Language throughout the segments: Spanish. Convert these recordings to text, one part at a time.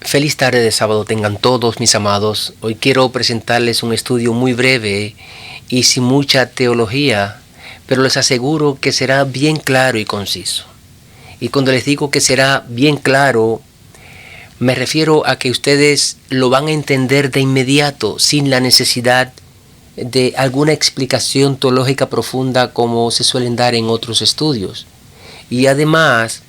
Feliz tarde de sábado tengan todos mis amados. Hoy quiero presentarles un estudio muy breve y sin mucha teología, pero les aseguro que será bien claro y conciso. Y cuando les digo que será bien claro, me refiero a que ustedes lo van a entender de inmediato, sin la necesidad de alguna explicación teológica profunda como se suelen dar en otros estudios. Y además,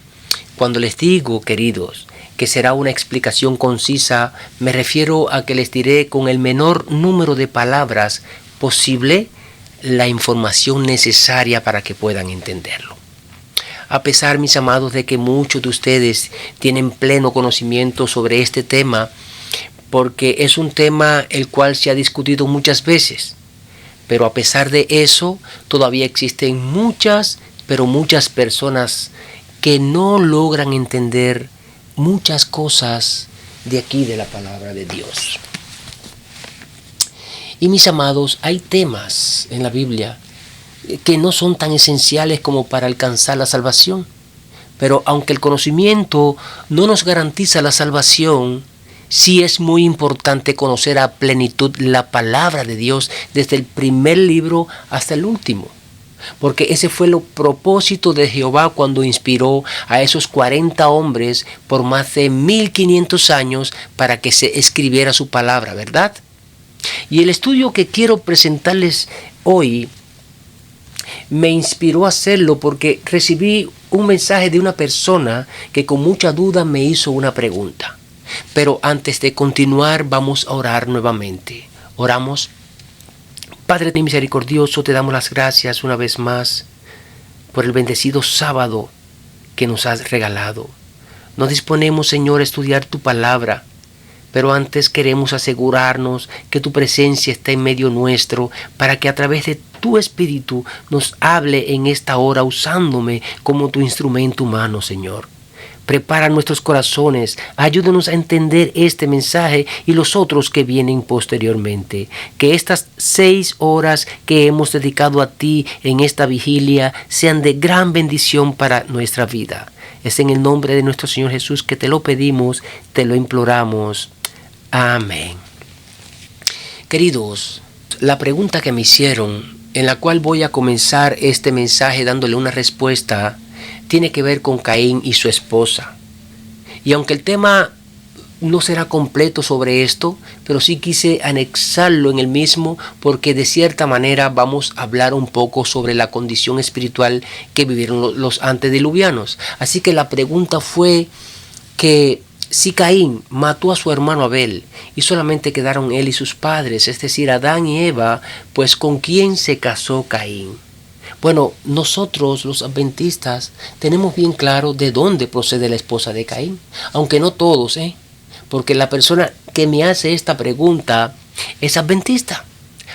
cuando les digo, queridos, que será una explicación concisa, me refiero a que les diré con el menor número de palabras posible la información necesaria para que puedan entenderlo. A pesar, mis amados, de que muchos de ustedes tienen pleno conocimiento sobre este tema, porque es un tema el cual se ha discutido muchas veces, pero a pesar de eso, todavía existen muchas personas que no logran entender muchas cosas de aquí de la palabra de Dios. Y mis amados, hay temas en la Biblia que no son tan esenciales como para alcanzar la salvación. Pero aunque el conocimiento no nos garantiza la salvación, sí es muy importante conocer a plenitud la palabra de Dios desde el primer libro hasta el último. Porque ese fue el propósito de Jehová cuando inspiró a esos 40 hombres por más de 1500 años para que se escribiera su palabra, ¿verdad? Y el estudio que quiero presentarles hoy me inspiró a hacerlo porque recibí un mensaje de una persona que con mucha duda me hizo una pregunta. Pero antes de continuar, vamos a orar nuevamente. Oramos. Padre misericordioso, te damos las gracias una vez más por el bendecido sábado que nos has regalado. Nos disponemos, Señor, a estudiar tu palabra, pero antes queremos asegurarnos que tu presencia está en medio nuestro para que a través de tu Espíritu nos hable en esta hora usándome como tu instrumento humano, Señor. Prepara nuestros corazones, ayúdanos a entender este mensaje y los otros que vienen posteriormente. Que estas 6 horas que hemos dedicado a ti en esta vigilia sean de gran bendición para nuestra vida. Es en el nombre de nuestro Señor Jesús que te lo pedimos, te lo imploramos. Amén. Queridos, la pregunta que me hicieron, en la cual voy a comenzar este mensaje dándole una respuesta, tiene que ver con Caín y su esposa. Y aunque el tema no será completo sobre esto, pero sí quise anexarlo en el mismo porque de cierta manera vamos a hablar un poco sobre la condición espiritual que vivieron los antediluvianos. Así que la pregunta fue que si Caín mató a su hermano Abel y solamente quedaron él y sus padres, es decir, Adán y Eva, pues ¿con quién se casó Caín? Bueno, nosotros los adventistas tenemos bien claro de dónde procede la esposa de Caín, aunque no todos, porque la persona que me hace esta pregunta es adventista,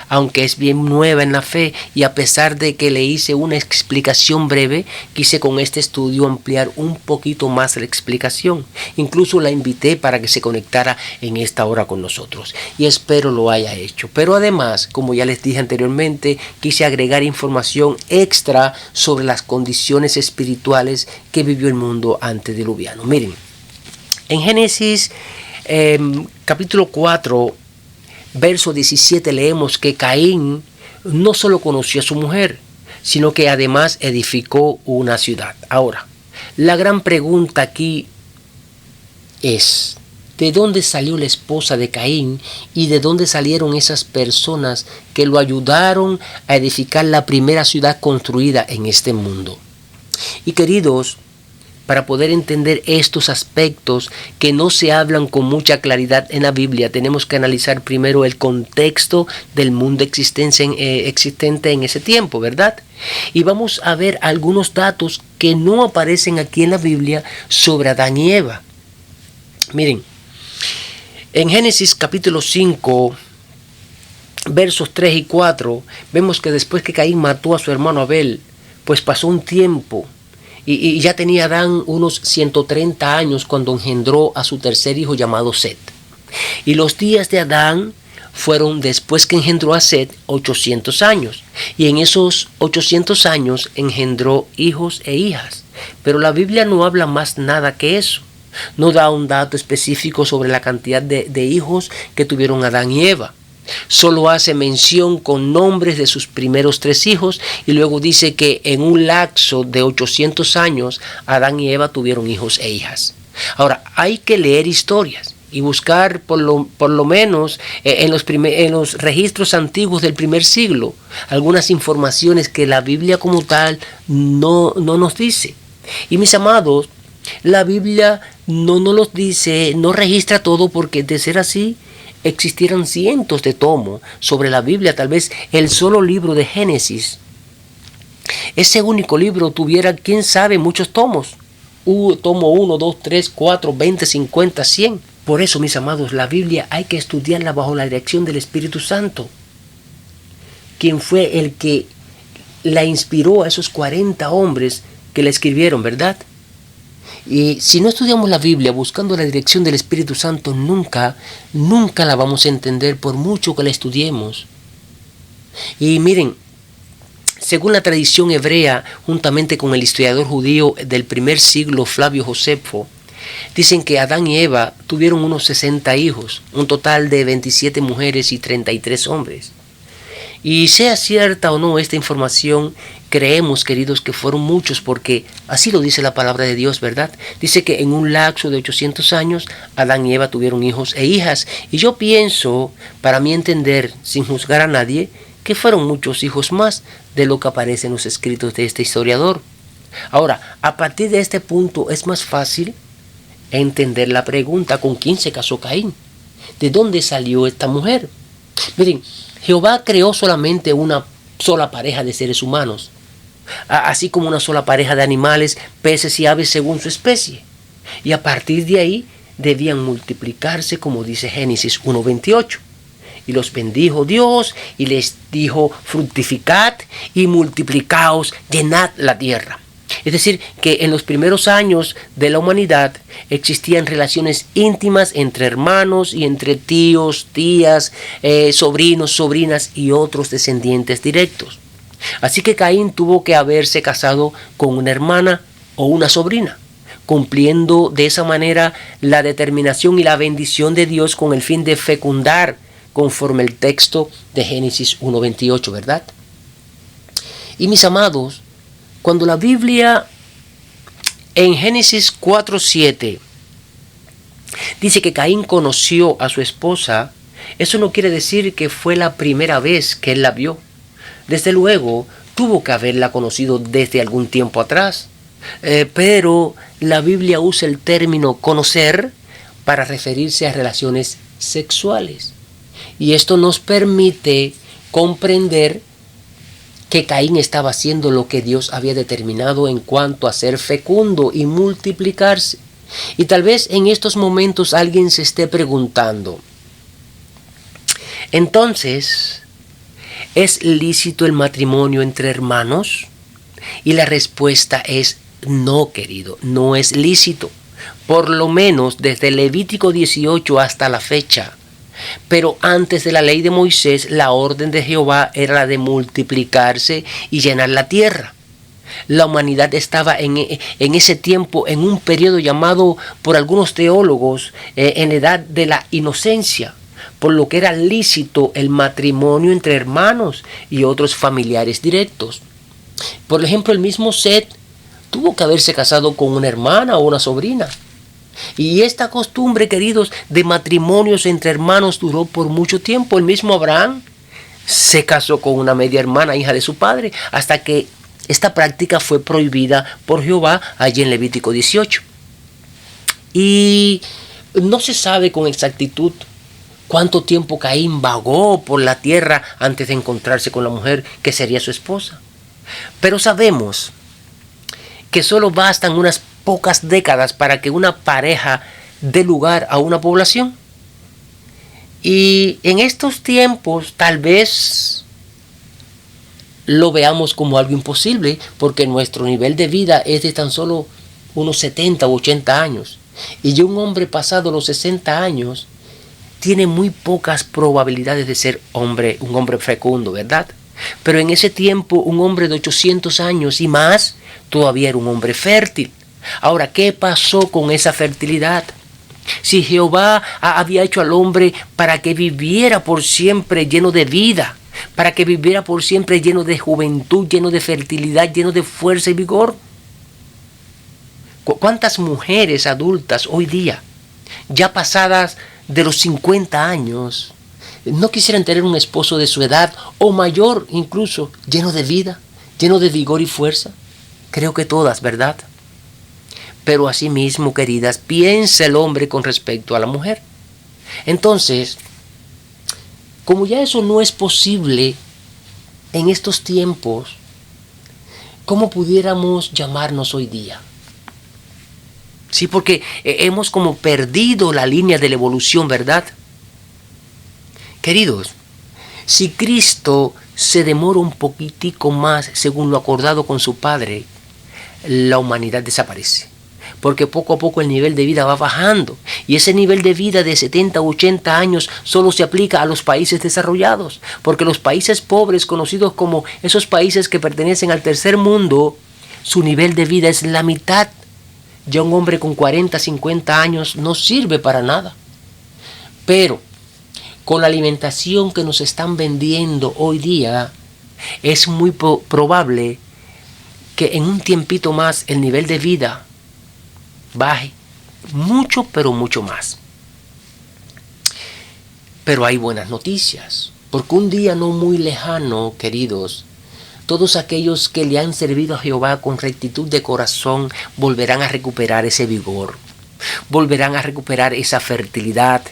aunque es bien nueva en la fe, y a pesar de que le hice una explicación breve, quise con este estudio ampliar un poquito más la explicación. Incluso la invité para que se conectara en esta hora con nosotros, y espero lo haya hecho. Pero además, como ya les dije anteriormente, quise agregar información extra sobre las condiciones espirituales que vivió el mundo antediluviano. Miren, en Génesis capítulo 4, verso 17 leemos que Caín no solo conoció a su mujer, sino que además edificó una ciudad. Ahora, la gran pregunta aquí es, ¿de dónde salió la esposa de Caín y de dónde salieron esas personas que lo ayudaron a edificar la primera ciudad construida en este mundo? Y queridos, para poder entender estos aspectos que no se hablan con mucha claridad en la Biblia, tenemos que analizar primero el contexto del mundo existente en ese tiempo, ¿verdad? Y vamos a ver algunos datos que no aparecen aquí en la Biblia sobre Adán y Eva. Miren, en Génesis capítulo 5, versos 3 y 4, vemos que después que Caín mató a su hermano Abel, pues pasó un tiempo. Y ya tenía Adán unos 130 años cuando engendró a su tercer hijo llamado Set. Y los días de Adán fueron, después que engendró a Set, 800 años. Y en esos 800 años engendró hijos e hijas. Pero la Biblia no habla más nada que eso. No da un dato específico sobre la cantidad de hijos que tuvieron Adán y Eva. Solo hace mención con nombres de sus primeros 3 hijos y luego dice que en un lapso de 800 años Adán y Eva tuvieron hijos e hijas. Ahora, hay que leer historias y buscar por lo menos en los registros antiguos del primer siglo algunas informaciones que la Biblia como tal no nos dice. Y mis amados, la Biblia no nos los dice, no registra todo, porque de ser así existieran cientos de tomos sobre la Biblia. Tal vez el solo libro de Génesis, ese único libro, tuviera, quién sabe, muchos tomos. Tomo 1, 2, 3, 4, 20, 50, 100. Por eso, mis amados, la Biblia hay que estudiarla bajo la dirección del Espíritu Santo, quien fue el que la inspiró a esos 40 hombres que la escribieron, ¿verdad? Y si no estudiamos la Biblia buscando la dirección del Espíritu Santo, nunca la vamos a entender por mucho que la estudiemos. Y miren, según la tradición hebrea, juntamente con el historiador judío del primer siglo, Flavio Josefo, dicen que Adán y Eva tuvieron unos 60 hijos, un total de 27 mujeres y 33 hombres. Y sea cierta o no esta información, creemos, queridos, que fueron muchos, porque así lo dice la palabra de Dios, ¿verdad? Dice que en un lapso de 800 años, Adán y Eva tuvieron hijos e hijas. Y yo pienso, para mi entender, sin juzgar a nadie, que fueron muchos hijos más de lo que aparece en los escritos de este historiador. Ahora, a partir de este punto es más fácil entender la pregunta: ¿con quién se casó Caín? ¿De dónde salió esta mujer? Miren, Jehová creó solamente una sola pareja de seres humanos, así como una sola pareja de animales, peces y aves según su especie. Y a partir de ahí debían multiplicarse, como dice Génesis 1:28. Y los bendijo Dios y les dijo: fructificad y multiplicaos, llenad la tierra. Es decir, que en los primeros años de la humanidad existían relaciones íntimas entre hermanos y entre tíos, tías, sobrinos, sobrinas y otros descendientes directos. Así que Caín tuvo que haberse casado con una hermana o una sobrina, cumpliendo de esa manera la determinación y la bendición de Dios con el fin de fecundar, conforme el texto de Génesis 1:28, ¿verdad? Y mis amados, cuando la Biblia en Génesis 4:7 dice que Caín conoció a su esposa, eso no quiere decir que fue la primera vez que él la vio. Desde luego, tuvo que haberla conocido desde algún tiempo atrás. Pero la Biblia usa el término conocer para referirse a relaciones sexuales. Y esto nos permite comprender que Caín estaba haciendo lo que Dios había determinado en cuanto a ser fecundo y multiplicarse. Y tal vez en estos momentos alguien se esté preguntando: entonces, ¿es lícito el matrimonio entre hermanos? Y la respuesta es no, querido, no es lícito. Por lo menos desde Levítico 18 hasta la fecha. Pero antes de la ley de Moisés, la orden de Jehová era la de multiplicarse y llenar la tierra. La humanidad estaba en ese tiempo en un periodo llamado por algunos teólogos en la edad de la inocencia, por lo que era lícito el matrimonio entre hermanos y otros familiares directos. Por ejemplo, el mismo Set tuvo que haberse casado con una hermana o una sobrina. Y esta costumbre, queridos, de matrimonios entre hermanos duró por mucho tiempo. El mismo Abraham se casó con una media hermana, hija de su padre, hasta que esta práctica fue prohibida por Jehová allí en Levítico 18. Y no se sabe con exactitud cuánto tiempo Caín vagó por la tierra antes de encontrarse con la mujer que sería su esposa. Pero sabemos que solo bastan unas pocas décadas para que una pareja dé lugar a una población. Y en estos tiempos tal vez lo veamos como algo imposible, porque nuestro nivel de vida es de tan solo unos 70 u 80 años. Y ya un hombre pasado los 60 años tiene muy pocas probabilidades de ser un hombre fecundo, ¿verdad? Pero en ese tiempo un hombre de 800 años y más todavía era un hombre fértil. Ahora, ¿qué pasó con esa fertilidad? Si Jehová había hecho al hombre para que viviera por siempre lleno de vida, para que viviera por siempre lleno de juventud, lleno de fertilidad, lleno de fuerza y vigor. ¿Cuántas mujeres adultas hoy día, ya pasadas de los 50 años, no quisieran tener un esposo de su edad o mayor incluso, lleno de vida, lleno de vigor y fuerza? Creo que todas, ¿verdad? Pero asimismo, queridas, piensa el hombre con respecto a la mujer. Entonces, como ya eso no es posible en estos tiempos, ¿cómo pudiéramos llamarnos hoy día? Sí, porque hemos como perdido la línea de la evolución, ¿verdad? Queridos, si Cristo se demora un poquitico más según lo acordado con su Padre, la humanidad desaparece. Porque poco a poco el nivel de vida va bajando. Y ese nivel de vida de 70 o 80 años solo se aplica a los países desarrollados. Porque los países pobres, conocidos como esos países que pertenecen al tercer mundo, su nivel de vida es la mitad. Ya un hombre con 40, 50 años no sirve para nada. Pero con la alimentación que nos están vendiendo hoy día, es muy probable que en un tiempito más el nivel de vida baje mucho, pero mucho más. Pero hay buenas noticias, porque un día no muy lejano, queridos, todos aquellos que le han servido a Jehová con rectitud de corazón volverán a recuperar ese vigor, volverán a recuperar esa fertilidad,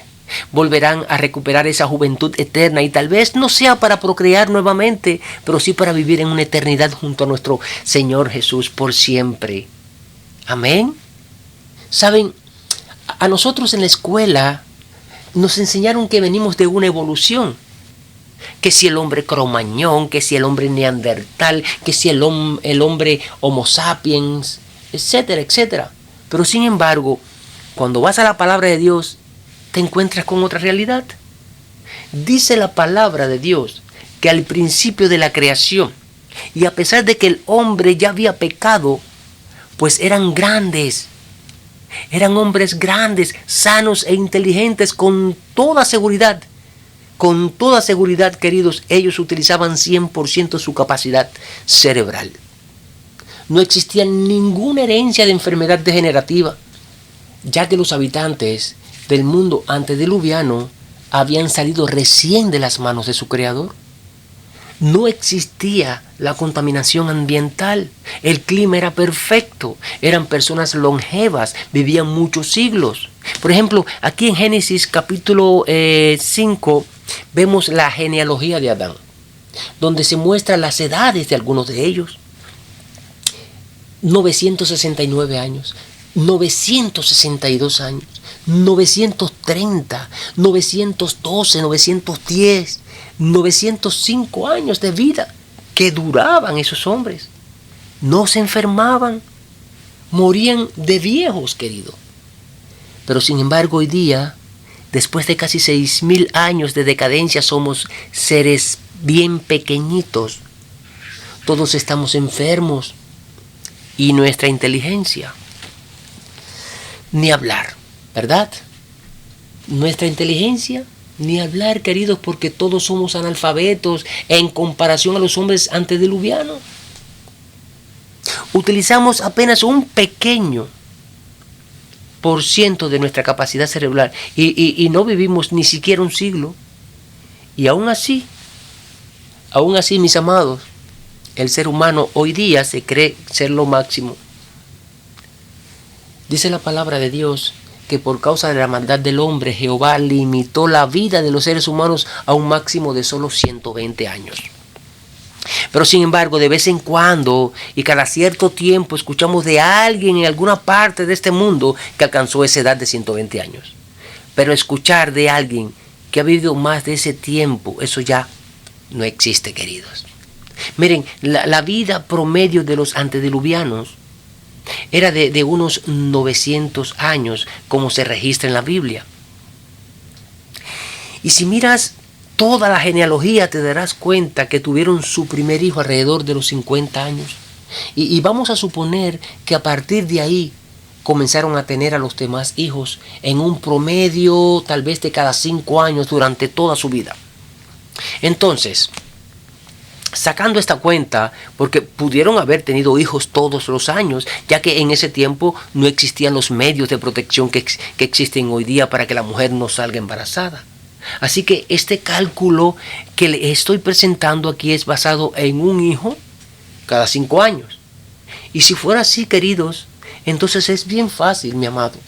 volverán a recuperar esa juventud eterna, y tal vez no sea para procrear nuevamente, pero sí para vivir en una eternidad junto a nuestro Señor Jesús por siempre. Amén. Saben, a nosotros en la escuela nos enseñaron que venimos de una evolución. Que si el hombre cromañón, que si el hombre neandertal, que si el hombre homo sapiens, etcétera, etcétera. Pero sin embargo, cuando vas a la palabra de Dios, te encuentras con otra realidad. Dice la palabra de Dios que al principio de la creación, y a pesar de que el hombre ya había pecado, pues eran grandes. Eran hombres grandes, sanos e inteligentes con toda seguridad. Con toda seguridad, queridos, ellos utilizaban 100% su capacidad cerebral. No existía ninguna herencia de enfermedad degenerativa, ya que los habitantes del mundo antediluviano habían salido recién de las manos de su Creador. No existía la contaminación ambiental, el clima era perfecto, eran personas longevas, vivían muchos siglos. Por ejemplo, aquí en Génesis capítulo 5 vemos la genealogía de Adán, donde se muestran las edades de algunos de ellos. 969 años, 962 años, 930, 912, 910, 905 años de vida que duraban esos hombres. No se enfermaban, morían de viejos, querido. Pero sin embargo hoy día, después de casi 6,000 años de decadencia, somos seres bien pequeñitos. Todos estamos enfermos. Y nuestra inteligencia, ni hablar, ¿verdad? Nuestra inteligencia, ni hablar, queridos, porque todos somos analfabetos en comparación a los hombres antediluvianos. Utilizamos apenas un pequeño por ciento de nuestra capacidad cerebral y no vivimos ni siquiera un siglo. Y aún así, mis amados, el ser humano hoy día se cree ser lo máximo. Dice la palabra de Dios que por causa de la maldad del hombre, Jehová limitó la vida de los seres humanos a un máximo de solo 120 años. Pero sin embargo, de vez en cuando y cada cierto tiempo escuchamos de alguien en alguna parte de este mundo que alcanzó esa edad de 120 años. Pero escuchar de alguien que ha vivido más de ese tiempo, eso ya no existe, queridos. Miren, la vida promedio de los antediluvianos era de unos 900 años, como se registra en la Biblia. Y si miras toda la genealogía, te darás cuenta que tuvieron su primer hijo alrededor de los 50 años. Y vamos a suponer que a partir de ahí comenzaron a tener a los demás hijos en un promedio tal vez de cada 5 años durante toda su vida. Entonces, sacando esta cuenta, porque pudieron haber tenido hijos todos los años, ya que en ese tiempo no existían los medios de protección que existen hoy día para que la mujer no salga embarazada. Así que este cálculo que le estoy presentando aquí es basado en un hijo cada 5 años. Y si fuera así, queridos, entonces es bien fácil, mi amado.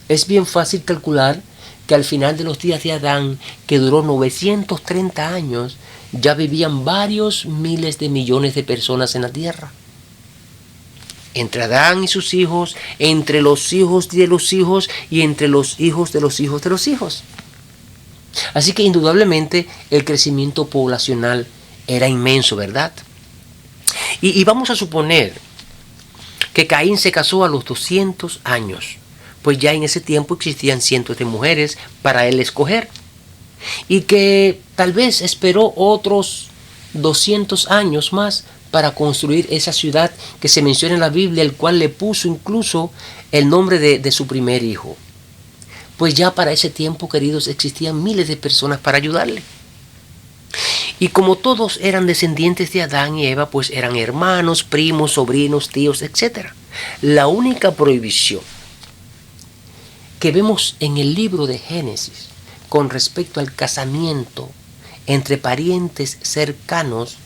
Es bien fácil calcular que al final de los días de Adán, que duró 930 años, ya vivían varios miles de millones de personas en la tierra. Entre Adán y sus hijos, entre los hijos de los hijos y entre los hijos de los hijos de los hijos. Así que indudablemente el crecimiento poblacional era inmenso, ¿verdad? Y vamos a suponer que Caín se casó a los 200 años, pues ya en ese tiempo existían cientos de mujeres para él escoger, y que tal vez esperó otros 200 años más para construir esa ciudad que se menciona en la Biblia, el cual le puso incluso el nombre de su primer hijo. Pues ya para ese tiempo, queridos, existían miles de personas para ayudarle. Y como todos eran descendientes de Adán y Eva, pues eran hermanos, primos, sobrinos, tíos, etc. La única prohibición que vemos en el libro de Génesis con respecto al casamiento entre parientes cercanos,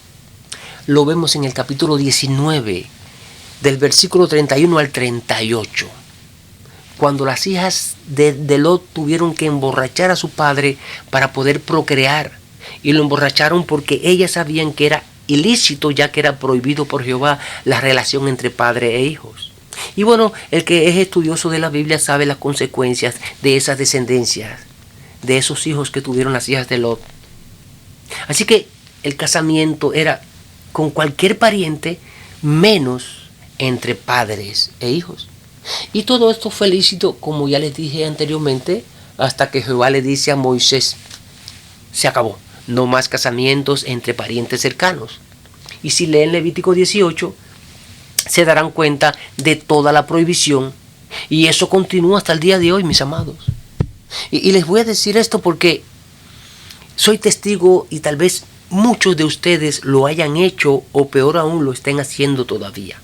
lo vemos en el capítulo 19, del versículo 31 al 38. Cuando las hijas de Lot tuvieron que emborrachar a su padre para poder procrear, y lo emborracharon porque ellas sabían que era ilícito, ya que era prohibido por Jehová la relación entre padre e hijos. Y bueno, el que es estudioso de la Biblia sabe las consecuencias de esas descendencias, de esos hijos que tuvieron las hijas de Lot. Así que el casamiento era con cualquier pariente, menos entre padres e hijos. Y todo esto fue lícito, como ya les dije anteriormente, hasta que Jehová le dice a Moisés: se acabó, no más casamientos entre parientes cercanos. Y si leen Levítico 18, se darán cuenta de toda la prohibición. Y eso continúa hasta el día de hoy, mis amados. Y les voy a decir esto porque soy testigo y tal vez muchos de ustedes lo hayan hecho o peor aún lo estén haciendo todavía.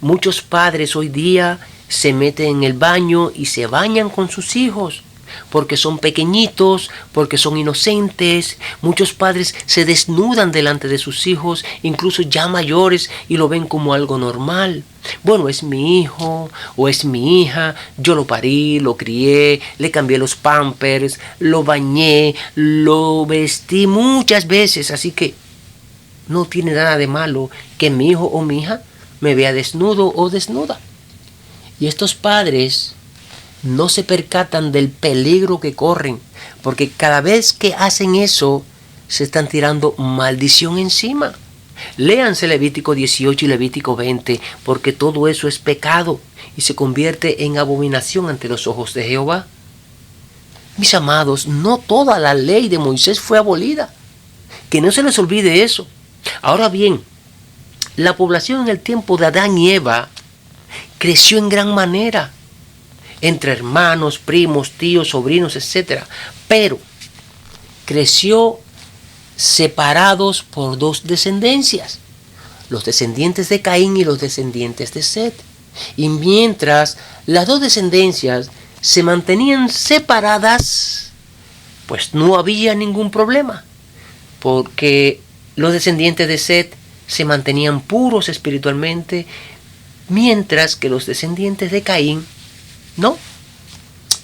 Muchos padres hoy día se meten en el baño y se bañan con sus hijos porque son pequeñitos, porque son inocentes. Muchos padres se desnudan delante de sus hijos, incluso ya mayores, y lo ven como algo normal. Bueno, es mi hijo o es mi hija, yo lo parí, lo crié, le cambié los pampers, lo bañé, lo vestí muchas veces, así que no tiene nada de malo que mi hijo o mi hija me vea desnudo o desnuda. Y estos padres no se percatan del peligro que corren, porque cada vez que hacen eso, se están tirando maldición encima. Léanse Levítico 18 y Levítico 20, porque todo eso es pecado y se convierte en abominación ante los ojos de Jehová. Mis amados, no toda la ley de Moisés fue abolida. Que no se les olvide eso. Ahora bien, la población en el tiempo de Adán y Eva creció en gran manera, entre hermanos, primos, tíos, sobrinos, etc. Pero creció separados por dos descendencias, los descendientes de Caín y los descendientes de Set. Y mientras las dos descendencias se mantenían separadas, pues no había ningún problema, porque los descendientes de Set se mantenían puros espiritualmente, mientras que los descendientes de Caín no.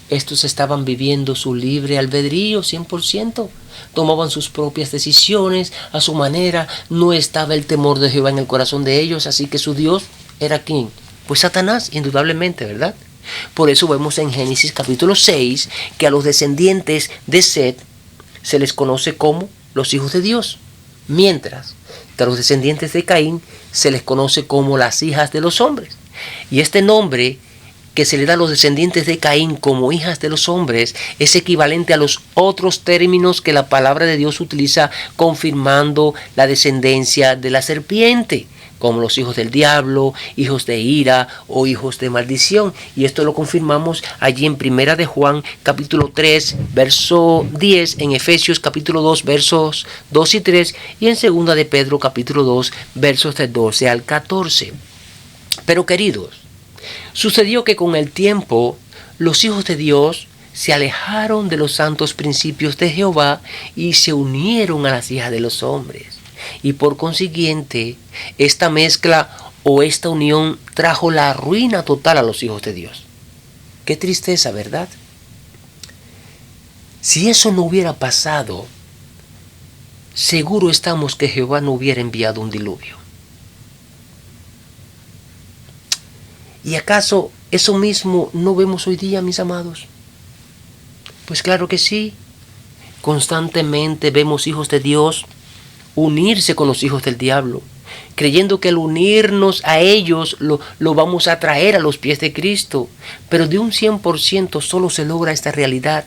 Estos estaban viviendo su libre albedrío 100%, tomaban sus propias decisiones a su manera, no estaba el temor de Jehová en el corazón de ellos, así que su Dios era ¿quién? Pues Satanás, indudablemente, ¿verdad? Por eso vemos en Génesis capítulo 6 que a los descendientes de Set se les conoce como los hijos de Dios, mientras que a los descendientes de Caín se les conoce como las hijas de los hombres. Y este nombre que se le da a los descendientes de Caín como hijas de los hombres es equivalente a los otros términos que la palabra de Dios utiliza confirmando la descendencia de la serpiente. como los hijos del diablo, hijos de ira o hijos de maldición. Y esto lo confirmamos allí en Primera de Juan capítulo 3 verso 10, en Efesios capítulo 2 versos 2 y 3 y en Segunda de Pedro capítulo 2 versos del 12 al 14. Pero queridos, sucedió que con el tiempo los hijos de Dios se alejaron de los santos principios de Jehová y se unieron a las hijas de los hombres. Y por consiguiente, esta mezcla o esta unión trajo la ruina total a los hijos de Dios. Qué tristeza, ¿verdad? Si eso no hubiera pasado, seguro estamos que Jehová no hubiera enviado un diluvio. ¿Y acaso eso mismo no vemos hoy día, mis amados? Pues claro que sí. Constantemente vemos hijos de Dios unirse con los hijos del diablo, creyendo que al unirnos a ellos lo vamos a traer a los pies de Cristo. Pero de un 100% solo se logra esta realidad.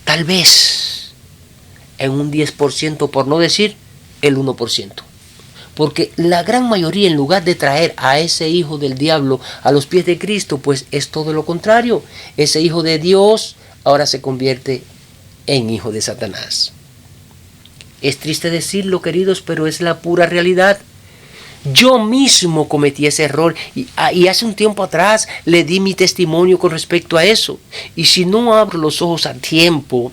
Tal vez en un 10%, por no decir el 1%. Porque la gran mayoría, en lugar de traer a ese hijo del diablo a los pies de Cristo, pues es todo lo contrario. Ese hijo de Dios ahora se convierte en hijo de Satanás. Es triste decirlo, queridos, pero es la pura realidad. Yo mismo cometí ese error y hace un tiempo atrás le di mi testimonio con respecto a eso. Y si no abro los ojos a tiempo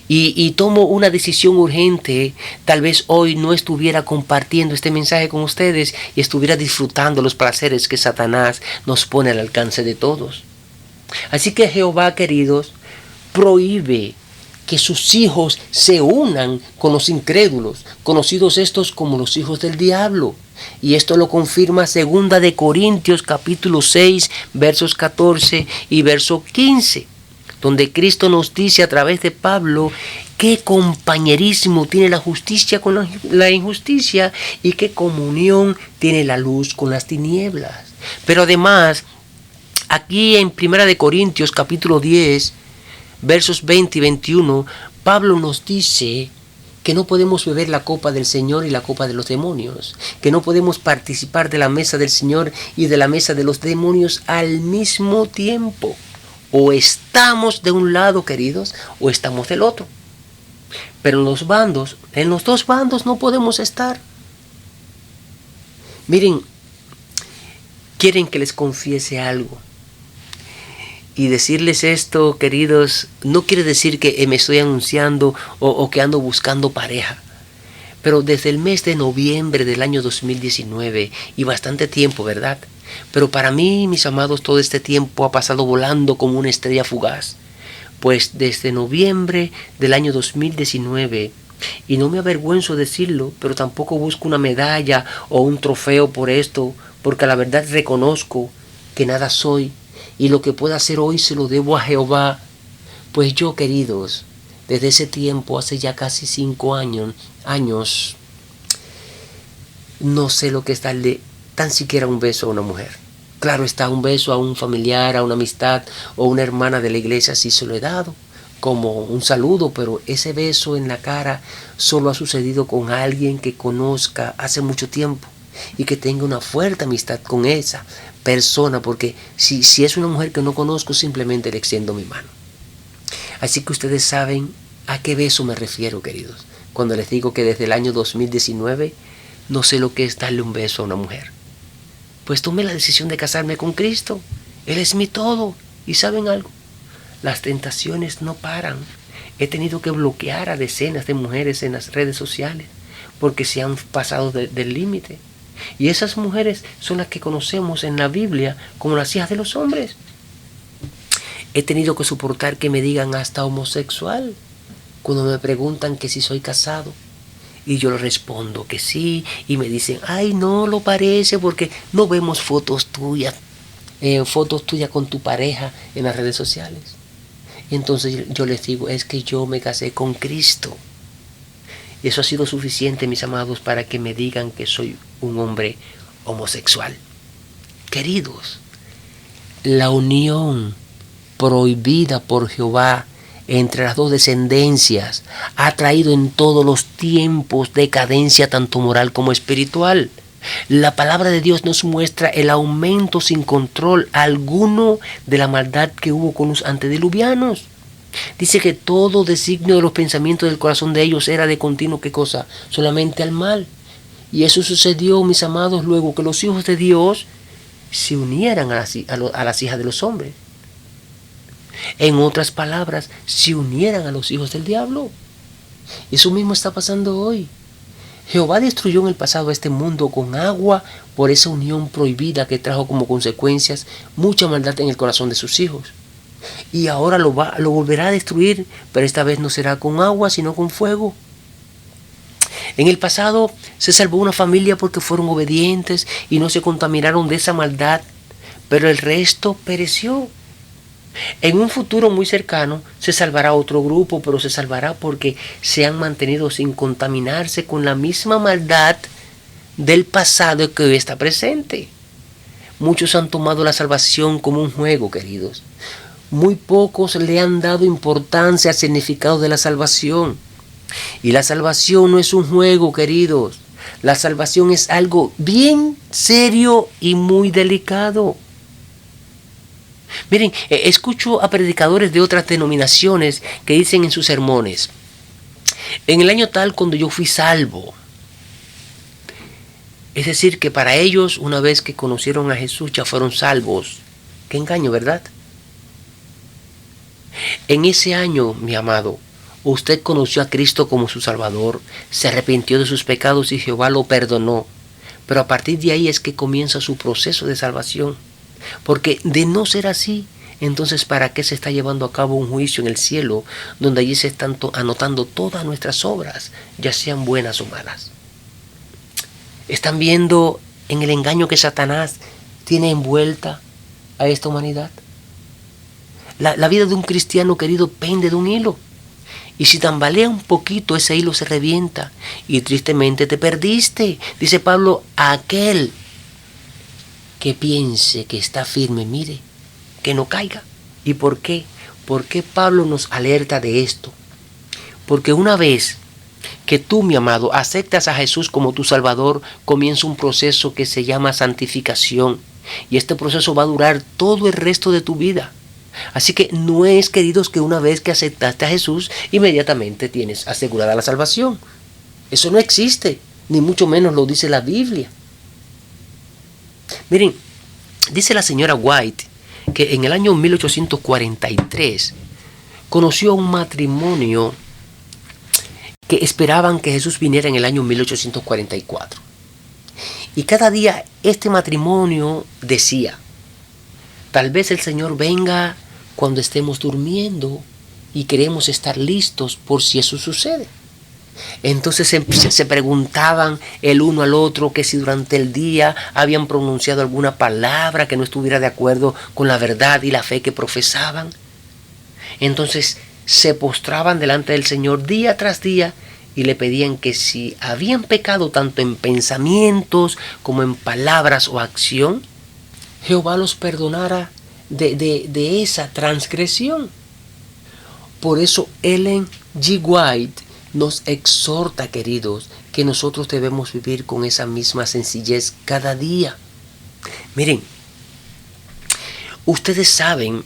y tomo una decisión urgente, tal vez hoy no estuviera compartiendo este mensaje con ustedes y estuviera disfrutando los placeres que Satanás nos pone al alcance de todos. Así que Jehová, queridos, prohíbe que sus hijos se unan con los incrédulos, conocidos estos como los hijos del diablo. Y esto lo confirma 2 de Corintios capítulo 6, versos 14 y verso 15, donde Cristo nos dice a través de Pablo qué compañerismo tiene la justicia con la injusticia y qué comunión tiene la luz con las tinieblas. Pero además, aquí en 1 de Corintios capítulo 10, versos 20 y 21, Pablo nos dice que no podemos beber la copa del Señor y la copa de los demonios, que no podemos participar de la mesa del Señor y de la mesa de los demonios al mismo tiempo. O estamos de un lado, queridos, o estamos del otro. Pero en los dos bandos no podemos estar. Miren, quieren que les confiese algo. Y decirles esto, queridos, no quiere decir que me estoy anunciando o que ando buscando pareja. Pero desde el mes de noviembre del año 2019, y bastante tiempo, ¿verdad? Pero para mí, mis amados, todo este tiempo ha pasado volando como una estrella fugaz. Pues desde noviembre del año 2019, y no me avergüenzo decirlo, pero tampoco busco una medalla o un trofeo por esto, porque la verdad reconozco que nada soy. Y lo que pueda hacer hoy se lo debo a Jehová. Pues yo, queridos, desde ese tiempo, hace ya casi 5 años, no sé lo que es darle tan siquiera un beso a una mujer. Claro está, un beso a un familiar, a una amistad o una hermana de la iglesia sí se lo he dado, como un saludo, pero ese beso en la cara solo ha sucedido con alguien que conozca hace mucho tiempo y que tenga una fuerte amistad con esa persona, porque si es una mujer que no conozco, simplemente le extiendo mi mano. Así que ustedes saben a qué beso me refiero, queridos, cuando les digo que desde el año 2019 no sé lo que es darle un beso a una mujer. Pues tomé la decisión de casarme con Cristo. Él es mi todo. ¿Y saben algo? Las tentaciones no paran. He tenido que bloquear a decenas de mujeres en las redes sociales porque se han pasado del límite. Y esas mujeres son las que conocemos en la Biblia como las hijas de los hombres. He tenido que soportar que me digan hasta homosexual cuando me preguntan que si soy casado. Y yo les respondo que sí. Y me dicen, ay, no lo parece porque no vemos fotos tuyas con tu pareja en las redes sociales. Y entonces yo les digo, es que yo me casé con Cristo. Eso ha sido suficiente, mis amados, para que me digan que soy un hombre homosexual. Queridos, la unión prohibida por Jehová entre las dos descendencias ha traído en todos los tiempos decadencia tanto moral como espiritual. La palabra de Dios nos muestra el aumento sin control alguno de la maldad que hubo con los antediluvianos. Dice que todo designio de los pensamientos del corazón de ellos era de continuo, ¿qué cosa? Solamente al mal. Y eso sucedió, mis amados, luego que los hijos de Dios se unieran a las hijas de los hombres. En otras palabras, se unieran a los hijos del diablo. Eso mismo está pasando hoy. Jehová destruyó en el pasado este mundo con agua por esa unión prohibida que trajo como consecuencias mucha maldad en el corazón de sus hijos. Y ahora lo volverá a destruir, pero esta vez no será con agua, sino con fuego. En el pasado se salvó una familia porque fueron obedientes y no se contaminaron de esa maldad, pero el resto pereció. En un futuro muy cercano se salvará otro grupo, pero se salvará porque se han mantenido sin contaminarse con la misma maldad del pasado que hoy está presente. Muchos han tomado la salvación como un juego, queridos. Muy pocos le han dado importancia al significado de la salvación. Y la salvación no es un juego, queridos. La salvación es algo bien serio y muy delicado. Miren, escucho a predicadores de otras denominaciones que dicen en sus sermones: en el año tal cuando yo fui salvo. Es decir, que para ellos, una vez que conocieron a Jesús, ya fueron salvos. Qué engaño, ¿verdad? En ese año, mi amado, usted conoció a Cristo como su Salvador, se arrepintió de sus pecados y Jehová lo perdonó. Pero a partir de ahí es que comienza su proceso de salvación. Porque de no ser así, entonces ¿para qué se está llevando a cabo un juicio en el cielo, donde allí se están anotando todas nuestras obras, ya sean buenas o malas? ¿Están viendo en el engaño que Satanás tiene envuelta a esta humanidad? La vida de un cristiano, querido, pende de un hilo. Y si tambalea un poquito, ese hilo se revienta. Y tristemente te perdiste. Dice Pablo, aquel que piense que está firme, mire, que no caiga. ¿Y por qué? ¿Por qué Pablo nos alerta de esto? Porque una vez que tú, mi amado, aceptas a Jesús como tu Salvador, comienza un proceso que se llama santificación. Y este proceso va a durar todo el resto de tu vida. Así que no es, queridos, que una vez que aceptaste a Jesús, inmediatamente tienes asegurada la salvación. Eso no existe, ni mucho menos lo dice la Biblia. Miren, dice la señora White que en el año 1843 conoció a un matrimonio que esperaban que Jesús viniera en el año 1844. Y cada día este matrimonio decía: tal vez el Señor venga cuando estemos durmiendo y queremos estar listos por si eso sucede. Entonces se preguntaban el uno al otro que si durante el día habían pronunciado alguna palabra que no estuviera de acuerdo con la verdad y la fe que profesaban. Entonces se postraban delante del Señor día tras día y le pedían que si habían pecado tanto en pensamientos como en palabras o acción, Jehová los perdonara de esa transgresión. Por eso Ellen G. White nos exhorta, queridos, que nosotros debemos vivir con esa misma sencillez cada día. Miren, ustedes saben,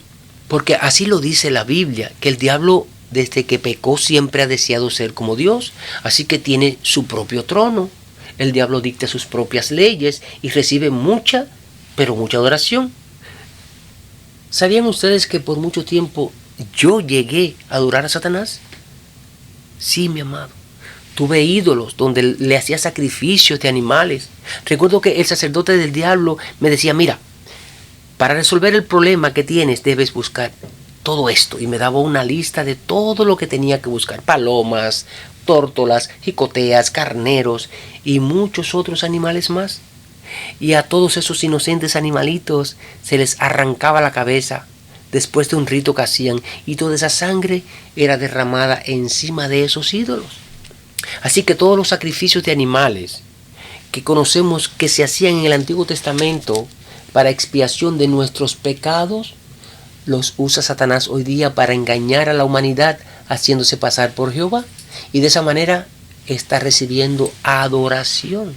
porque así lo dice la Biblia, que el diablo desde que pecó siempre ha deseado ser como Dios, así que tiene su propio trono. El diablo dicta sus propias leyes y recibe mucha, pero mucha adoración. ¿Sabían ustedes que por mucho tiempo yo llegué a adorar a Satanás? Sí, mi amado. Tuve ídolos donde le hacía sacrificios de animales. Recuerdo que el sacerdote del diablo me decía: mira, para resolver el problema que tienes debes buscar todo esto. Y me daba una lista de todo lo que tenía que buscar: palomas, tórtolas, jicoteas, carneros y muchos otros animales más. Y a todos esos inocentes animalitos se les arrancaba la cabeza después de un rito que hacían, y toda esa sangre era derramada encima de esos ídolos. Así que todos los sacrificios de animales que conocemos que se hacían en el Antiguo Testamento para expiación de nuestros pecados, los usa Satanás hoy día para engañar a la humanidad haciéndose pasar por Jehová, y de esa manera está recibiendo adoración.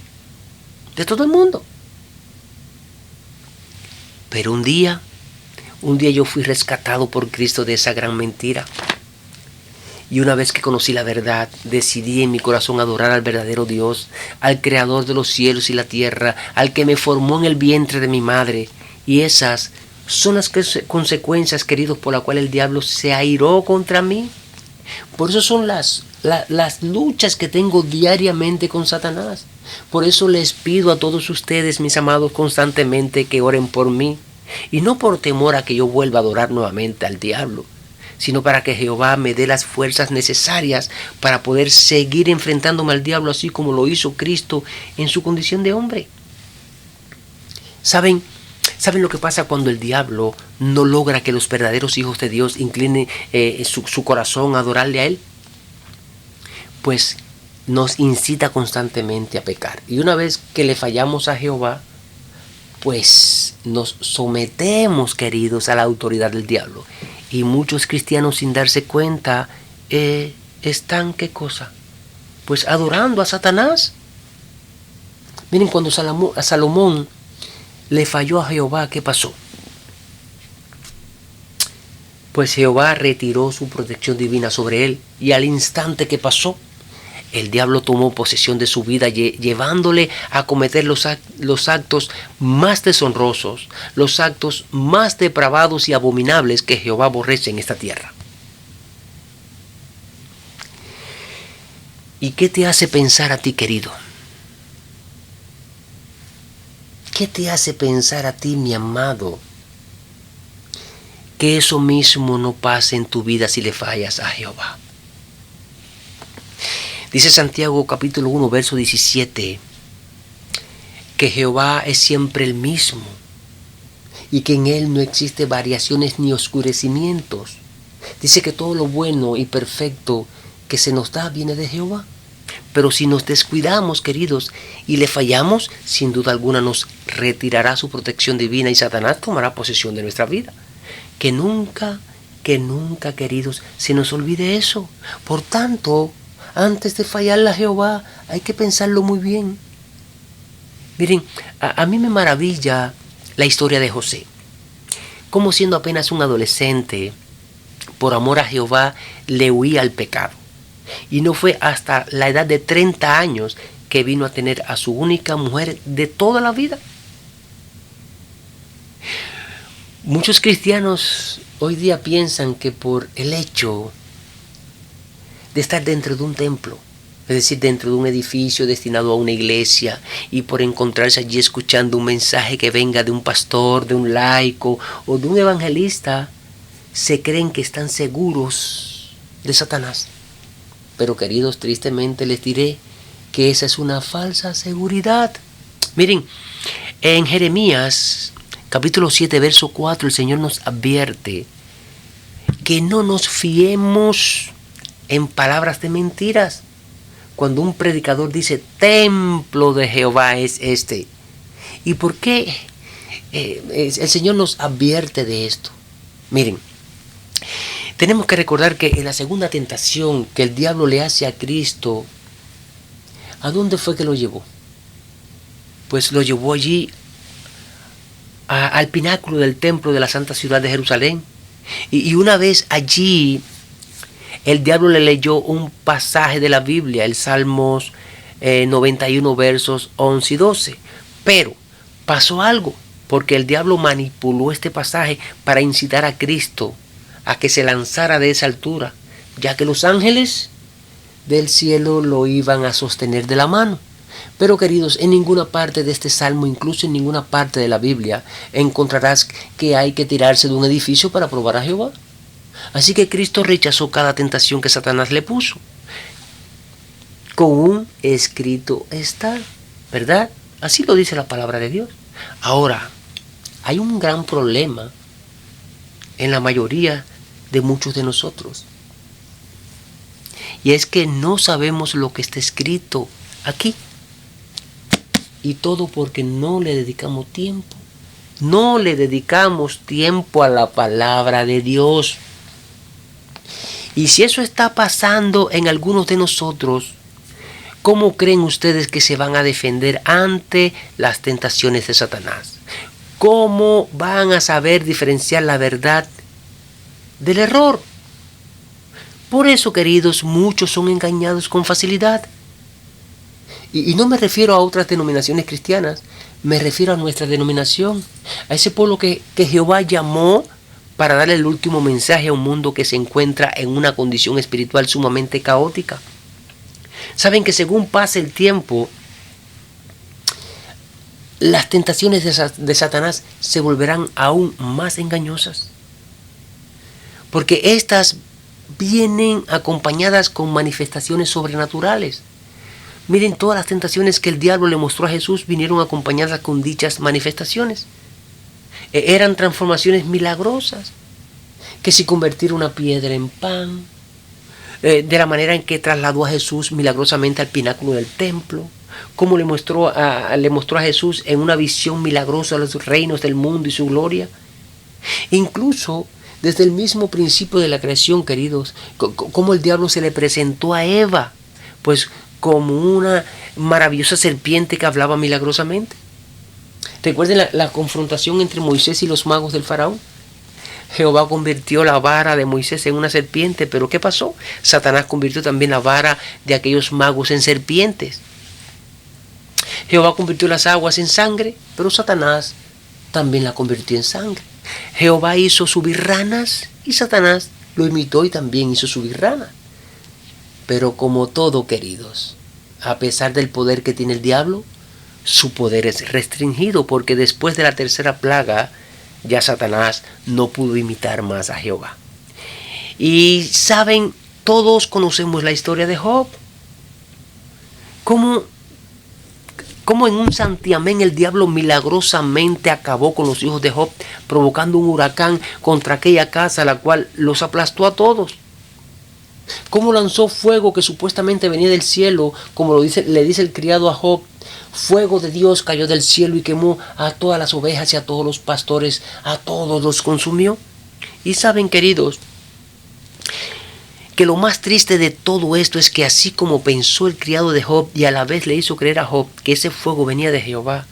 de todo el mundo. Pero un día yo fui rescatado por Cristo de esa gran mentira. Y una vez que conocí la verdad, decidí en mi corazón adorar al verdadero Dios, al Creador de los cielos y la tierra, al que me formó en el vientre de mi madre. Y esas son las consecuencias, queridos, por las cuales el diablo se airó contra mí. Por eso son las luchas que tengo diariamente con Satanás. Por eso les pido a todos ustedes, mis amados, constantemente que oren por mí. Y no por temor a que yo vuelva a adorar nuevamente al diablo, sino para que Jehová me dé las fuerzas necesarias para poder seguir enfrentándome al diablo así como lo hizo Cristo en su condición de hombre. ¿Saben lo que pasa cuando el diablo no logra que los verdaderos hijos de Dios inclinen su corazón a adorarle a Él? Pues nos incita constantemente a pecar. Y una vez que le fallamos a Jehová, pues nos sometemos, queridos, a la autoridad del diablo. Y muchos cristianos, sin darse cuenta, están, ¿qué cosa? Pues adorando a Satanás. Miren, cuando a Salomón le falló a Jehová, ¿qué pasó? Pues Jehová retiró su protección divina sobre él, y al instante que pasó, el diablo tomó posesión de su vida, llevándole a cometer los actos más deshonrosos, los actos más depravados y abominables que Jehová aborrece en esta tierra. ¿Y qué te hace pensar a ti, querido? ¿Qué te hace pensar a ti, mi amado, que eso mismo no pase en tu vida si le fallas a Jehová? Dice Santiago capítulo 1, verso 17, que Jehová es siempre el mismo y que en Él no existe variaciones ni oscurecimientos. Dice que todo lo bueno y perfecto que se nos da viene de Jehová. Pero si nos descuidamos, queridos, y le fallamos, sin duda alguna nos retirará su protección divina y Satanás tomará posesión de nuestra vida. Que nunca, queridos, se nos olvide eso. Por tanto, antes de fallarle a Jehová, hay que pensarlo muy bien. Miren, a mí me maravilla la historia de José. Como siendo apenas un adolescente, por amor a Jehová, le huía al pecado. Y no fue hasta la edad de 30 años que vino a tener a su única mujer de toda la vida. Muchos cristianos hoy día piensan que por el hecho de estar dentro de un templo, es decir, dentro de un edificio destinado a una iglesia, y por encontrarse allí escuchando un mensaje que venga de un pastor, de un laico o de un evangelista, se creen que están seguros de Satanás. Pero, queridos, tristemente les diré que esa es una falsa seguridad. Miren, en Jeremías capítulo 7, verso 4, el Señor nos advierte que no nos fiemos en palabras de mentiras. Cuando un predicador dice, templo de Jehová es este. ¿Y por qué el Señor nos advierte de esto? Miren, tenemos que recordar que en la segunda tentación que el diablo le hace a Cristo, ¿a dónde fue que lo llevó? Pues lo llevó allí al pináculo del templo de la santa ciudad de Jerusalén. Y una vez allí, el diablo le leyó un pasaje de la Biblia, el Salmos 91, versos 11 y 12. Pero pasó algo, porque el diablo manipuló este pasaje para incitar a Cristo a que se lanzara de esa altura, ya que los ángeles del cielo lo iban a sostener de la mano. Pero, queridos, en ninguna parte de este salmo, incluso en ninguna parte de la Biblia, encontrarás que hay que tirarse de un edificio para probar a Jehová. Así que Cristo rechazó cada tentación que Satanás le puso. Con un escrito está, ¿verdad? Así lo dice la palabra de Dios. Ahora, hay un gran problema en la mayoría de muchos de nosotros. Y es que no sabemos lo que está escrito aquí. Y todo porque no le dedicamos tiempo. No le dedicamos tiempo a la palabra de Dios. Y si eso está pasando en algunos de nosotros, ¿cómo creen ustedes que se van a defender ante las tentaciones de Satanás? ¿Cómo van a saber diferenciar la verdad del error? Por eso, queridos, muchos son engañados con facilidad. Y no me refiero a otras denominaciones cristianas, me refiero a nuestra denominación, a ese pueblo que Jehová llamó para darle el último mensaje a un mundo que se encuentra en una condición espiritual sumamente caótica. Saben que según pase el tiempo, las tentaciones de Satanás se volverán aún más engañosas, porque éstas vienen acompañadas con manifestaciones sobrenaturales. Miren, todas las tentaciones que el diablo le mostró a Jesús vinieron acompañadas con dichas manifestaciones. Eran transformaciones milagrosas, que si convertir una piedra en pan, de la manera en que trasladó a Jesús milagrosamente al pináculo del templo, como le mostró a Jesús en una visión milagrosa los reinos del mundo y su gloria. Incluso desde el mismo principio de la creación, queridos, como el diablo se le presentó a Eva, pues como una maravillosa serpiente que hablaba milagrosamente. Recuerden la confrontación entre Moisés y los magos del faraón. Jehová convirtió la vara de Moisés en una serpiente, pero ¿qué pasó? Satanás convirtió también la vara de aquellos magos en serpientes. Jehová convirtió las aguas en sangre, pero Satanás también la convirtió en sangre. Jehová hizo subir ranas y Satanás lo imitó y también hizo subir ranas. Pero como todo, queridos, a pesar del poder que tiene el diablo, su poder es restringido, porque después de la tercera plaga, ya Satanás no pudo imitar más a Jehová. Y saben, todos conocemos la historia de Job. Cómo en un santiamén el diablo milagrosamente acabó con los hijos de Job, provocando un huracán contra aquella casa, la cual los aplastó a todos. Cómo lanzó fuego que supuestamente venía del cielo, como le dice el criado a Job. Fuego de Dios cayó del cielo y quemó a todas las ovejas y a todos los pastores, a todos los consumió. Y saben, queridos, que lo más triste de todo esto es que así como pensó el criado de Job y a la vez le hizo creer a Job que ese fuego venía de Jehová,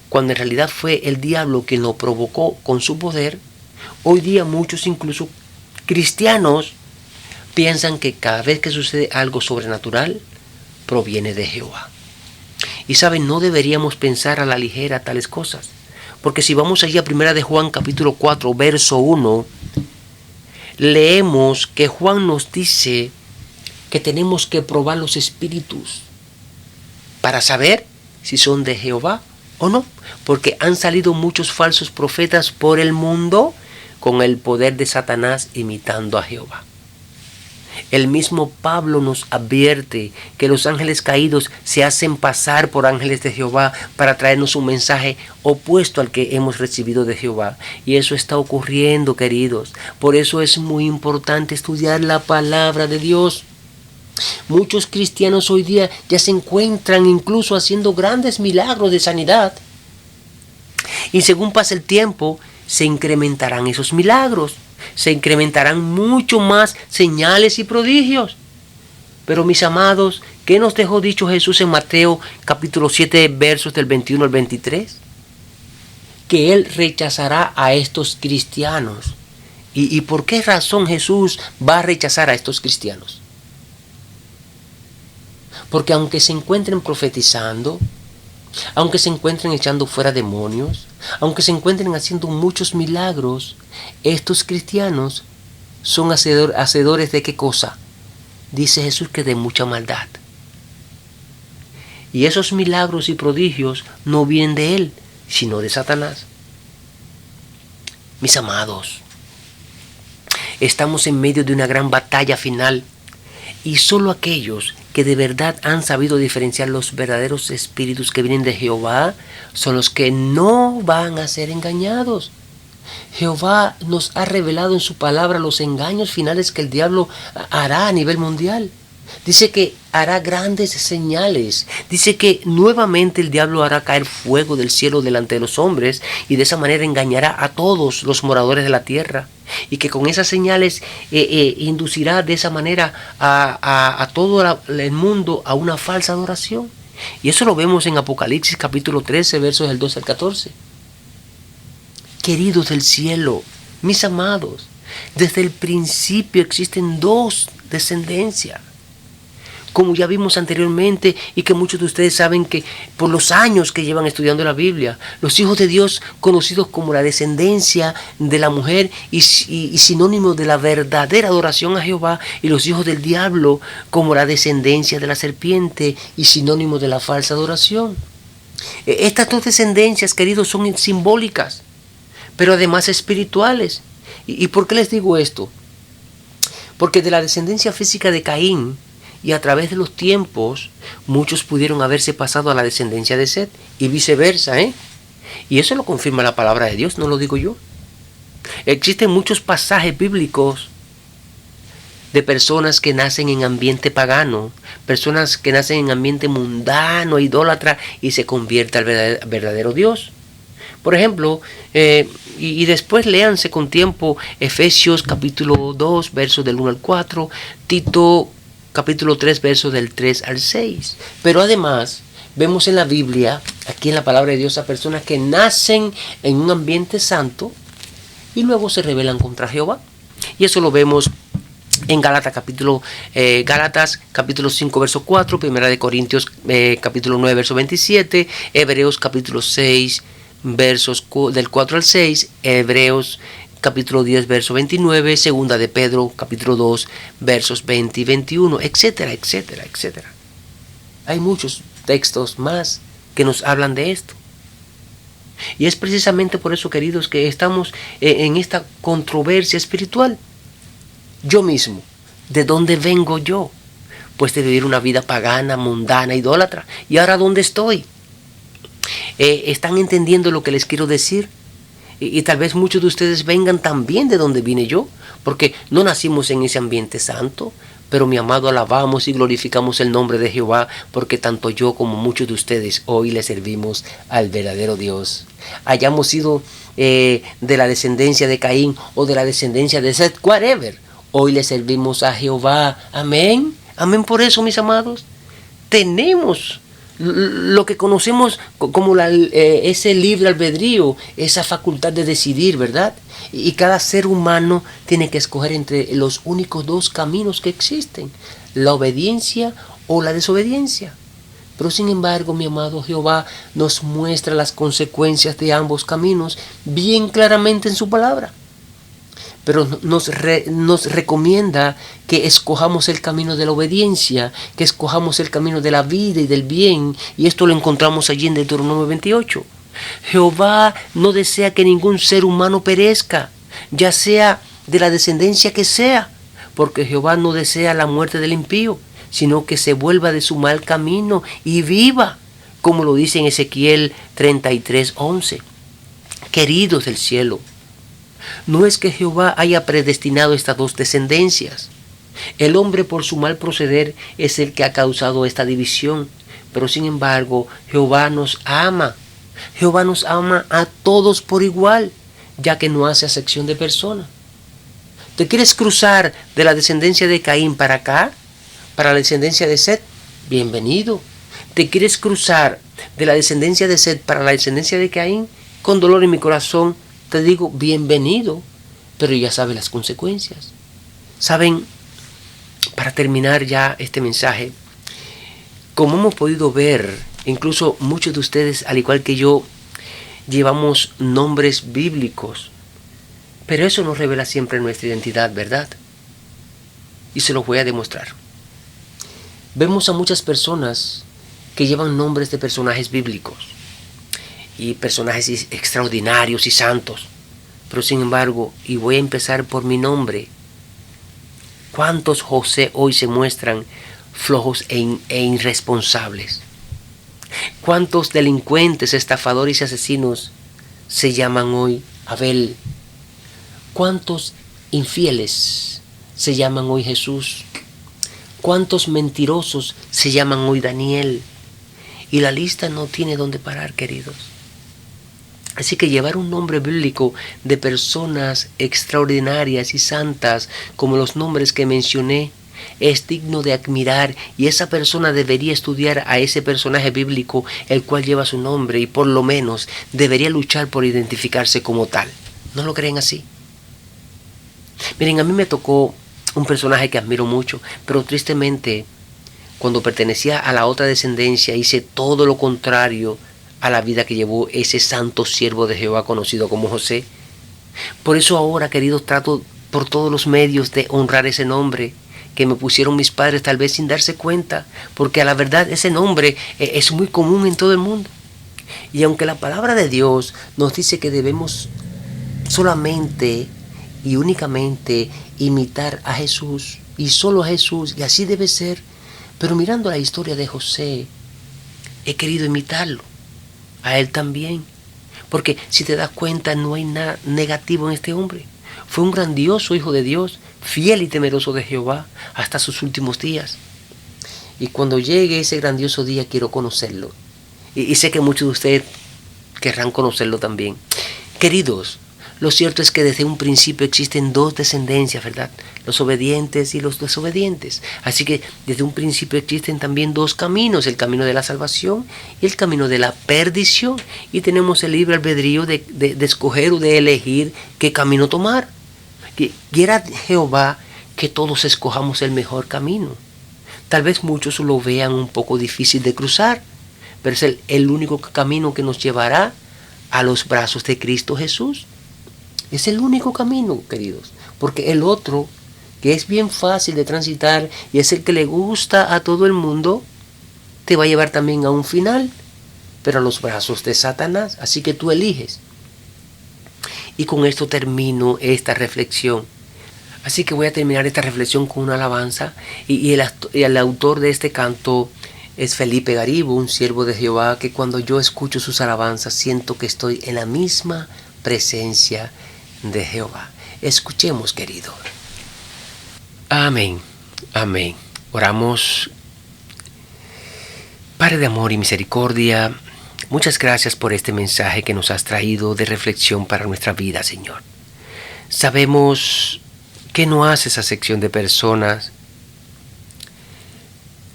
cuando en realidad fue el diablo quien lo provocó con su poder, hoy día muchos, incluso cristianos, piensan que cada vez que sucede algo sobrenatural, proviene de Jehová. Y saben, no deberíamos pensar a la ligera tales cosas, porque si vamos allí a 1 de Juan capítulo 4, verso 1, leemos que Juan nos dice que tenemos que probar los espíritus para saber si son de Jehová o no, porque han salido muchos falsos profetas por el mundo con el poder de Satanás imitando a Jehová. El mismo Pablo nos advierte que los ángeles caídos se hacen pasar por ángeles de Jehová para traernos un mensaje opuesto al que hemos recibido de Jehová. Y eso está ocurriendo, queridos. Por eso es muy importante estudiar la palabra de Dios. Muchos cristianos hoy día ya se encuentran incluso haciendo grandes milagros de sanidad. Y según pasa el tiempo, se incrementarán esos milagros. Se incrementarán mucho más señales y prodigios. Pero mis amados, ¿qué nos dejó dicho Jesús en Mateo capítulo 7 versos del 21 al 23? Que Él rechazará a estos cristianos. ¿Y por qué razón Jesús va a rechazar a estos cristianos? Porque aunque se encuentren profetizando, aunque se encuentren echando fuera demonios, aunque se encuentren haciendo muchos milagros, estos cristianos son hacedores de ¿qué cosa? Dice Jesús que de mucha maldad. Y esos milagros y prodigios no vienen de Él, sino de Satanás. Mis amados, estamos en medio de una gran batalla final y solo aquellos que de verdad han sabido diferenciar los verdaderos espíritus que vienen de Jehová son los que no van a ser engañados. Jehová nos ha revelado en su palabra los engaños finales que el diablo hará a nivel mundial. Dice que hará grandes señales. Dice que nuevamente el diablo hará caer fuego del cielo delante de los hombres y de esa manera engañará a todos los moradores de la tierra. y que con esas señales inducirá de esa manera a todo el mundo a una falsa adoración. Y eso lo vemos en Apocalipsis capítulo 13, versos del 12 al 14. Queridos del cielo, mis amados, desde el principio existen dos descendencias, como ya vimos anteriormente y que muchos de ustedes saben que por los años que llevan estudiando la Biblia, los hijos de Dios conocidos como la descendencia de la mujer y sinónimo de la verdadera adoración a Jehová, y los hijos del diablo como la descendencia de la serpiente y sinónimo de la falsa adoración. Estas dos descendencias, queridos, son simbólicas, pero además espirituales. ¿Y por qué les digo esto? Porque de la descendencia física de Caín, y a través de los tiempos, muchos pudieron haberse pasado a la descendencia de Set, y viceversa, Y eso lo confirma la palabra de Dios, no lo digo yo. Existen muchos pasajes bíblicos de personas que nacen en ambiente pagano, personas que nacen en ambiente mundano, idólatra, y se convierte al verdadero Dios. Por ejemplo, y después léanse con tiempo Efesios capítulo 2, versos del 1 al 4, Tito capítulo 3, versos del 3 al 6. Pero además, vemos en la Biblia, aquí en la palabra de Dios, a personas que nacen en un ambiente santo y luego se rebelan contra Jehová. Y eso lo vemos en Gálatas capítulo 5, verso 4, Primera de Corintios capítulo 9, verso 27, Hebreos capítulo 6, versos del 4 al 6, Hebreos capítulo 10, verso 29, Segunda de Pedro, capítulo 2, versos 20 y 21, etcétera, etcétera, etcétera. Hay muchos textos más que nos hablan de esto. Y es precisamente por eso, queridos, que estamos en esta controversia espiritual. Yo mismo, ¿de dónde vengo yo? Pues de vivir una vida pagana, mundana, idólatra. ¿Y ahora dónde estoy? ¿Están entendiendo lo que les quiero decir? Y tal vez muchos de ustedes vengan también de donde vine yo, porque no nacimos en ese ambiente santo, pero mi amado, alabamos y glorificamos el nombre de Jehová, porque tanto yo como muchos de ustedes hoy le servimos al verdadero Dios. Hayamos sido de la descendencia de Caín o de la descendencia de Set, whatever, hoy le servimos a Jehová. Amén. Amén. Por eso, mis amados, tenemos lo que conocemos como ese libre albedrío, esa facultad de decidir, ¿verdad? Y cada ser humano tiene que escoger entre los únicos dos caminos que existen, la obediencia o la desobediencia. Pero sin embargo, mi amado, Jehová nos muestra las consecuencias de ambos caminos bien claramente en su palabra. Pero nos recomienda que escojamos el camino de la obediencia, que escojamos el camino de la vida y del bien, y esto lo encontramos allí en Deuteronomio 28. Jehová no desea que ningún ser humano perezca, ya sea de la descendencia que sea, porque Jehová no desea la muerte del impío, sino que se vuelva de su mal camino y viva, como lo dice en Ezequiel 33:11. Queridos del cielo, no es que Jehová haya predestinado estas dos descendencias. El hombre por su mal proceder es el que ha causado esta división. Pero sin embargo, Jehová nos ama. Jehová nos ama a todos por igual, ya que no hace acepción de persona. ¿Te quieres cruzar de la descendencia de Caín para acá? ¿Para la descendencia de Set? Bienvenido. ¿Te quieres cruzar de la descendencia de Set para la descendencia de Caín? Con dolor en mi corazón te digo, bienvenido, pero ya sabes las consecuencias. Saben, para terminar ya este mensaje, como hemos podido ver, incluso muchos de ustedes, al igual que yo, llevamos nombres bíblicos, pero eso nos revela siempre nuestra identidad, ¿verdad? Y se los voy a demostrar. Vemos a muchas personas que llevan nombres de personajes bíblicos y personajes extraordinarios y santos. Pero sin embargo, y voy a empezar por mi nombre, ¿cuántos José hoy se muestran flojos e irresponsables? ¿Cuántos delincuentes, estafadores y asesinos se llaman hoy Abel? ¿Cuántos infieles se llaman hoy Jesús? ¿Cuántos mentirosos se llaman hoy Daniel? Y la lista no tiene dónde parar, queridos. Así que llevar un nombre bíblico de personas extraordinarias y santas, como los nombres que mencioné, es digno de admirar, y esa persona debería estudiar a ese personaje bíblico el cual lleva su nombre, y por lo menos debería luchar por identificarse como tal. ¿No lo creen así? Miren, a mí me tocó un personaje que admiro mucho, pero tristemente, cuando pertenecía a la otra descendencia, hice todo lo contrario a la vida que llevó ese santo siervo de Jehová conocido como José. Por eso ahora, queridos, trato por todos los medios de honrar ese nombre que me pusieron mis padres, tal vez sin darse cuenta, porque a la verdad ese nombre es muy común en todo el mundo. Y aunque la palabra de Dios nos dice que debemos solamente y únicamente imitar a Jesús, y solo a Jesús, y así debe ser, pero mirando la historia de José, he querido imitarlo, a él también, porque si te das cuenta no hay nada negativo en este hombre. Fue un grandioso hijo de Dios, fiel y temeroso de Jehová hasta sus últimos días. Y cuando llegue ese grandioso día quiero conocerlo, y sé que muchos de ustedes querrán conocerlo también. Queridos, lo cierto es que desde un principio existen dos descendencias, ¿verdad? Los obedientes y los desobedientes. Así que desde un principio existen también dos caminos, el camino de la salvación y el camino de la perdición. Y tenemos el libre albedrío de escoger o de elegir qué camino tomar. Quiera Jehová que todos escojamos el mejor camino. Tal vez muchos lo vean un poco difícil de cruzar, pero es el único camino que nos llevará a los brazos de Cristo Jesús. Es el único camino, queridos, porque el otro, que es bien fácil de transitar y es el que le gusta a todo el mundo, te va a llevar también a un final, pero a los brazos de Satanás. Así que tú eliges. Y con esto termino esta reflexión. Así que voy a terminar esta reflexión con una alabanza, y el autor de este canto es Felipe Garibo, un siervo de Jehová, que cuando yo escucho sus alabanzas siento que estoy en la misma presencia de Jehová. Escuchemos, querido. Amén, amén. Oramos. Padre de amor y misericordia, muchas gracias por este mensaje que nos has traído de reflexión para nuestra vida, Señor. Sabemos que no haces acepción de personas.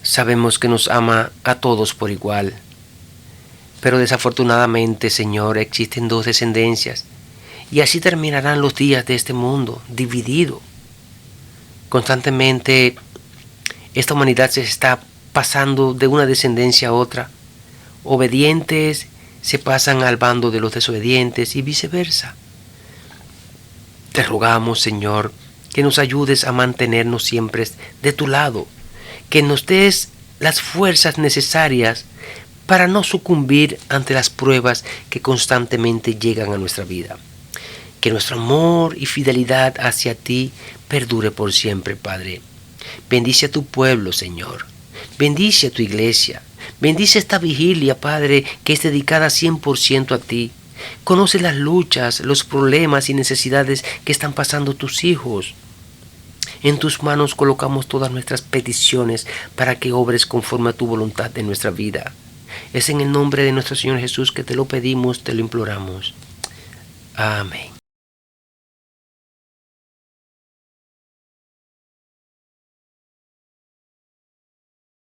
Sabemos que nos ama a todos por igual. Pero desafortunadamente, Señor, existen dos descendencias. Y así terminarán los días de este mundo, dividido. Constantemente esta humanidad se está pasando de una descendencia a otra. Obedientes se pasan al bando de los desobedientes y viceversa. Te rogamos, Señor, que nos ayudes a mantenernos siempre de tu lado, que nos des las fuerzas necesarias para no sucumbir ante las pruebas que constantemente llegan a nuestra vida. Que nuestro amor y fidelidad hacia ti perdure por siempre, Padre. Bendice a tu pueblo, Señor. Bendice a tu iglesia. Bendice esta vigilia, Padre, que es dedicada 100% a ti. Conoce las luchas, los problemas y necesidades que están pasando tus hijos. En tus manos colocamos todas nuestras peticiones para que obres conforme a tu voluntad de nuestra vida. Es en el nombre de nuestro Señor Jesús que te lo pedimos, te lo imploramos. Amén.